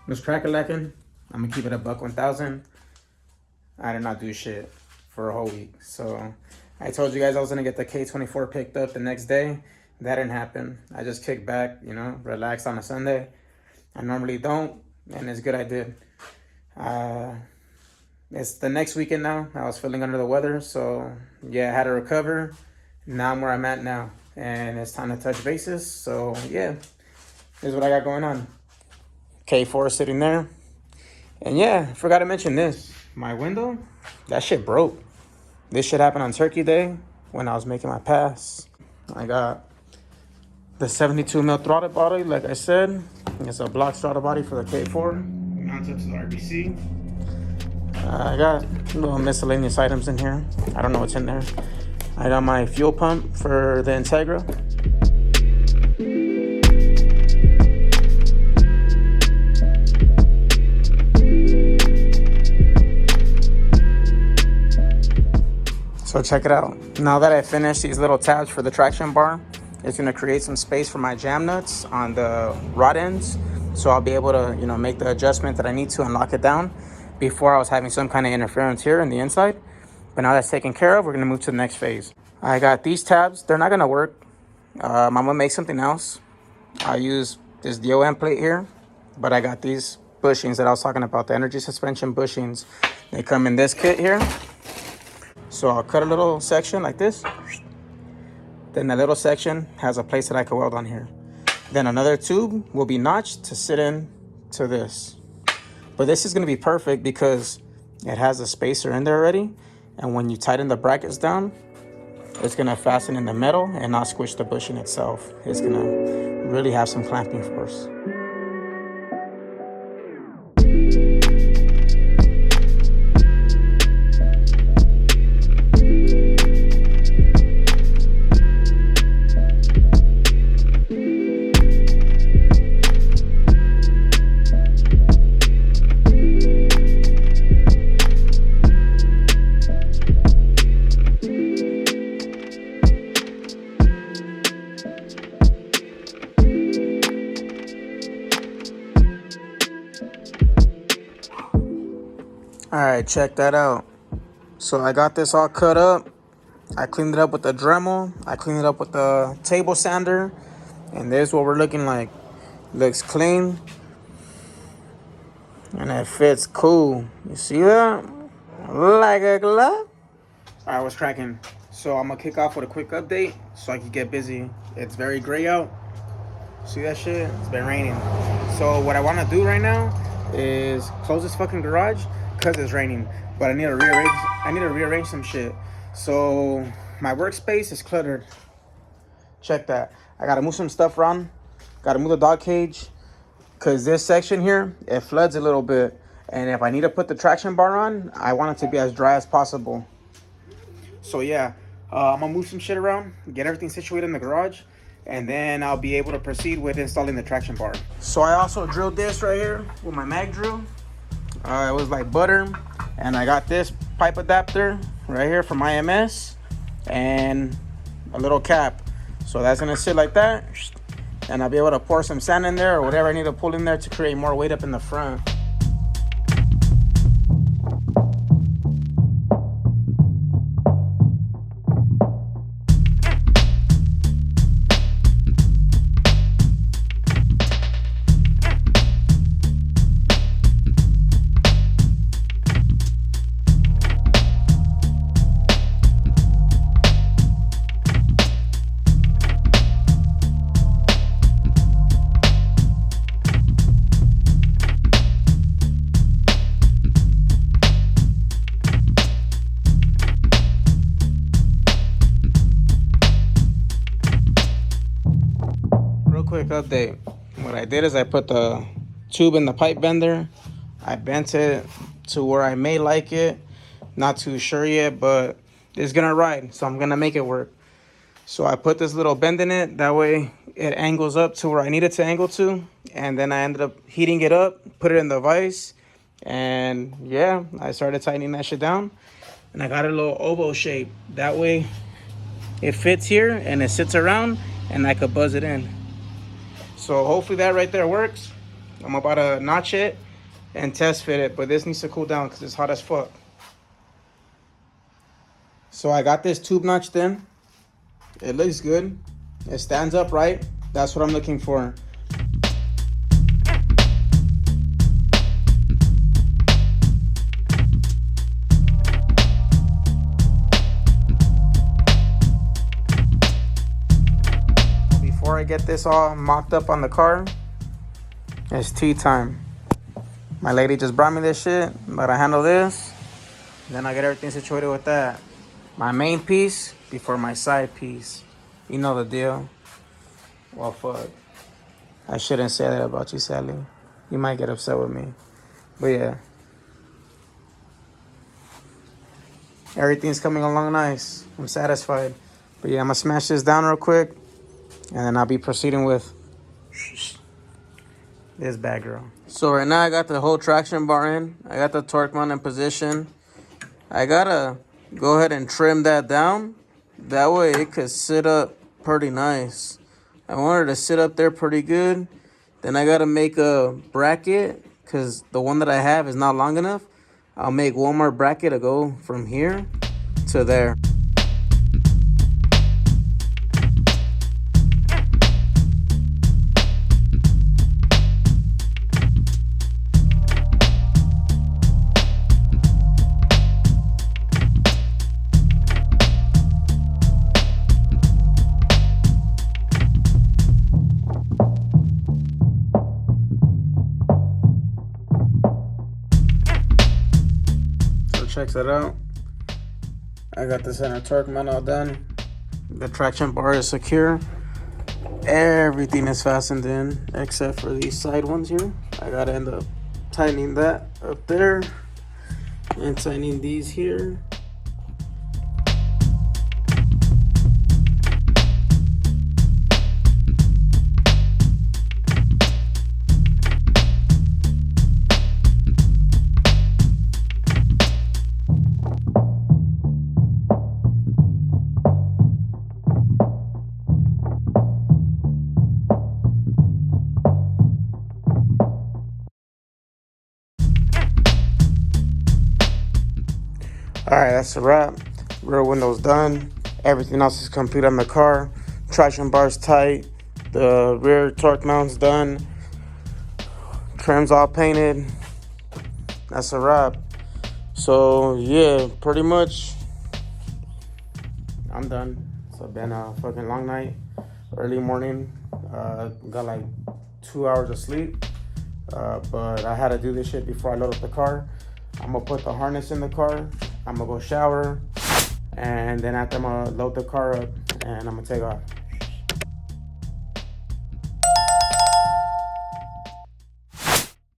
was crack-a-lacking. I'm gonna keep it a buck 1,000. I did not do shit for a whole week. So I told you guys I was gonna get the K24 picked up the next day. That didn't happen. I just kicked back, relaxed on a Sunday. I normally don't, and it's good I did. It's the next weekend now. I was feeling under the weather, so yeah, I had to recover. Now I'm where I'm at now, and it's time to touch bases. So yeah, here's what I got going on. K4 sitting there, and yeah, forgot to mention this. My window, that shit broke. This shit happened on Turkey Day when I was making my pass. I got the 72 mil throttle body, like I said. It's a block throttle body for the K4. Mounted to the RBC. I got little miscellaneous items in here. I don't know what's in there. I got my fuel pump for the Integra. So check it out. Now that I finished these little tabs for the traction bar, it's gonna create some space for my jam nuts on the rod ends. So I'll be able to, make the adjustment that I need to and lock it down. Before I was having some kind of interference here in the inside. But now that's taken care of, we're gonna move to the next phase. I got these tabs, they're not gonna work. I'm gonna make something else. I use this DOM plate here, but I got these bushings that I was talking about, the energy suspension bushings. They come in this kit here. So I'll cut a little section like this. Then a little section has a place that I can weld on here. Then another tube will be notched to sit in to this. But this is gonna be perfect because it has a spacer in there already. And when you tighten the brackets down, it's gonna fasten in the metal and not squish the bushing itself. It's gonna really have some clamping force. All right, check that out. So I got this all cut up. I cleaned it up with the Dremel. I cleaned it up with the table sander. And this is what we're looking like. Looks clean. And it fits cool. You see that? Like a glove. All right, what's cracking? So I'm gonna kick off with a quick update so I can get busy. It's very gray out. See that shit? It's been raining. So what I wanna do right now is close this fucking garage because it's raining. But I need to rearrange some shit. So my workspace is cluttered. Check that. I gotta move some stuff around. Gotta move the dog cage. Cause this section here, it floods a little bit. And if I need to put the traction bar on, I want it to be as dry as possible. So yeah, I'm gonna move some shit around, get everything situated in the garage, and then I'll be able to proceed with installing the traction bar. So I also drilled this right here with my mag drill. It was like butter. And I got this pipe adapter right here from IMS and a little cap. So that's gonna sit like that. And I'll be able to pour some sand in there or whatever I need to pull in there to create more weight up in the front. Quick update. What I did is I put the tube in the pipe bender. I bent it to where I may like it. Not too sure yet, but it's gonna ride, so I'm gonna make it work. So I put this little bend in it. That way it angles up to where I need it to angle to. And then I ended up heating it up, put it in the vise. And yeah, I started tightening that shit down. And I got a little oval shape. That way it fits here and it sits around and I could buzz it in. So hopefully that right there works. I'm about to notch it and test fit it, but this needs to cool down because it's hot as fuck. So I got this tube notched in. It looks good. It stands up right. That's what I'm looking for. Before I get this all mocked up on the car, it's tea time. My lady just brought me this shit, but I handle this. Then I get everything situated with that. My main piece before my side piece. You know the deal. Well, fuck. I shouldn't say that about you, Sally. You might get upset with me. But yeah. Everything's coming along nice. I'm satisfied. But yeah, I'm gonna smash this down real quick. And then I'll be proceeding with this bad girl. So right now I got the whole traction bar in. I got the torque mount in position. I gotta go ahead and trim that down. That way it could sit up pretty nice. I want her to sit up there pretty good. Then I gotta make a bracket because the one that I have is not long enough. I'll make one more bracket to go from here to there. Check that out. I got the center torque mount all done. The traction bar is secure. Everything is fastened in except for these side ones here. I gotta end up tightening that up there and tightening these here. All right, that's a wrap. Rear window's done. Everything else is complete on the car. Traction bar's tight. The rear torque mount's done. Trim's all painted. That's a wrap. So yeah, pretty much I'm done. It's been a fucking long night. Early morning. Got like 2 hours of sleep. But I had to do this shit before I load up the car. I'm gonna put the harness in the car. I'm gonna go shower, and then after I'm gonna load the car up and I'm gonna take off.